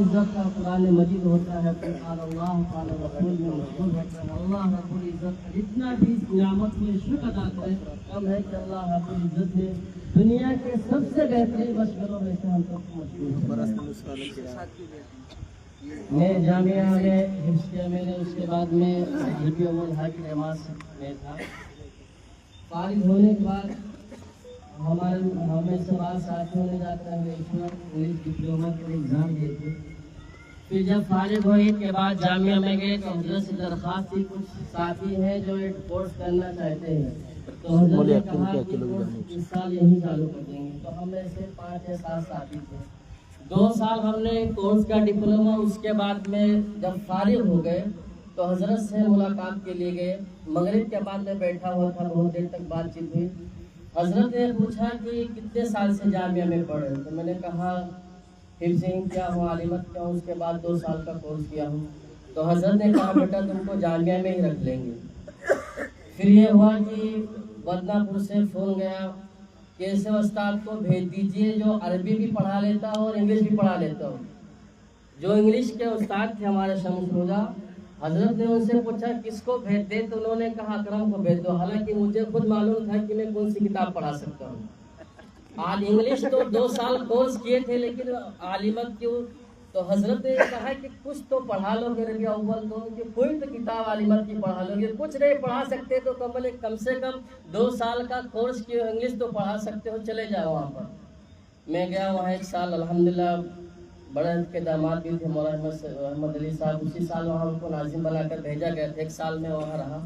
इज्जत का कुरान मजीद होता है, अल्लाह ताला रसूल में मौजूद होता है। अल्लाह रब्बुल इज्जत जितना भी इस नियामत में शुक्र अदा करें कम है कि अल्लाह रब्बुल इज्जत है दुनिया के सबसे बेहतरीन मशवरों में से हम सबको मशहूर है। मैं जामिया में हिफ्ज़ किया मैंने, उसके बाद में रबीउल हक नमाज में था। फारिग होने के बाद हमें सवाल साथियों ने जाकर इंग्लिश डिप्लोमा के एग्ज़ाम दिए थे। फिर जब फारिग होने के बाद जामिया में गए तो हज़रत से दरख्वास्त थी, कुछ साथी हैं जो एक कोर्स करना चाहते हैं तो हज़रत ने कहा कि इस साल यही चालू कर देंगे। तो हम ऐसे 5 या 7 साथी थे। 2 साल हमने कोर्स का डिप्लोमा, उसके बाद में जब फारिग हो गए तो हज़रत से मुलाकात के लिए गए। मगरिब के बाद में बैठा हुआ था, बहुत देर तक बातचीत हुई। हज़रत ने पूछा कि कितने साल से जामिया में पढ़े, तो मैंने कहा हिफ्ज़ क्या हूँ, आलिमत क्या हूँ, उसके बाद 2 साल का कोर्स किया हूँ। तो हज़रत ने कहा बेटा तुमको जामिया में ही रख लेंगे। फिर ये हुआ कि बदनापुर से फ़ोन गया कि ऐसे उस्ताद को भेज दीजिए जो अरबी भी पढ़ा लेता हो और इंग्लिश भी पढ़ा लेता हो। जो इंग्लिश के उस्ताद थे हमारे शम्स रोजा, हजरत ने उनसे पूछा किसको भेज दे, तो उन्होंने कहा अकरम को भेज दो। हालांकि मुझे खुद मालूम था कि मैं कौन सी किताब पढ़ा सकता हूँ। आज इंग्लिश तो 2 साल कोर्स किए थे, लेकिन आलिमत क्यों, तो हजरत ने कहा कि कुछ तो पढ़ा लोगे रबी अव्वल तो, कि कोई तो किताब आलिमत की पढ़ा लोगे, कुछ नहीं पढ़ा सकते तो कम से कम 2 साल का कोर्स किए इंग्लिश तो पढ़ा सकते हो, चले जाओ वहाँ पर। मैं गया वहाँ 1 साल, अल्हम्दुलिल्लाह बड़े के दामाद भी थे मौलाना अहमद अली साहब। उसी साल वहाँ उनको नाजिम बनाकर भेजा गया था। 1 साल में वहाँ रहा,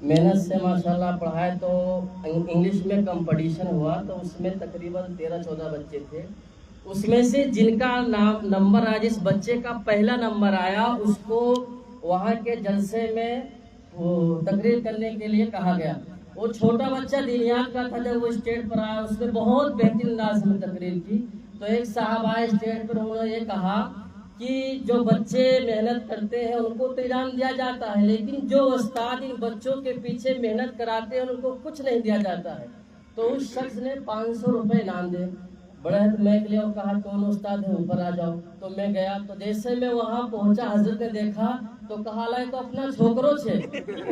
मेहनत से माशाल्लाह पढ़ाए। तो इंग्लिश में कंपटीशन हुआ तो उसमें तकरीबन 13-14 बच्चे थे। उसमें से जिनका नंबर आया, जिस बच्चे का पहला नंबर आया उसको वहाँ के जलसे में तकरीर करने के लिए कहा गया। वो छोटा बच्चा दिनियात का था, जब वो स्टेज पर आया उसने बहुत बेहतरीन अंदाज में तकरीर की। तो एक साहब आए स्टेज पर, उन्होंने ये कहा कि जो बच्चे मेहनत करते हैं उनको तो इनाम दिया जाता है, लेकिन जो उस्ताद इन बच्चों के पीछे मेहनत कराते हैं उनको कुछ नहीं दिया जाता है। तो उस शख्स ने 500 रुपये इनाम दे। बड़े मैं के लिए कहा कौन उस्ताद है, ऊपर आ जाओ। तो मैं गया, तो जैसे मैं वहाँ पहुँचा हजरत ने देखा तो कहा ला तो अपना छोकरो छे।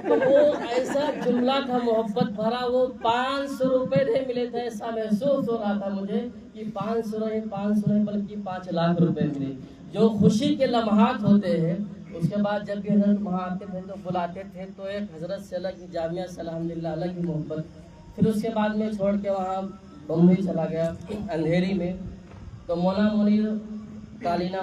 तो वो ऐसा जुमला था मोहब्बत भरा, वो 500 रुपये नहीं मिले थे, ऐसा महसूस हो रहा था मुझे कि 500 नहीं बल्कि 5 लाख रुपए मिले। जो खुशी के लम्हात होते हैं। उसके बाद जब भी हजरत वहाँ आते थे तो बुलाते थे, तो एक हजरत से अलग, जामिया से अल्हम्दुलिल्लाह अलग ही मोहब्बत। फिर उसके बाद में छोड़ के वहाँ बम्बई चला गया अंधेरी में। तो मौला मुनीर कालीना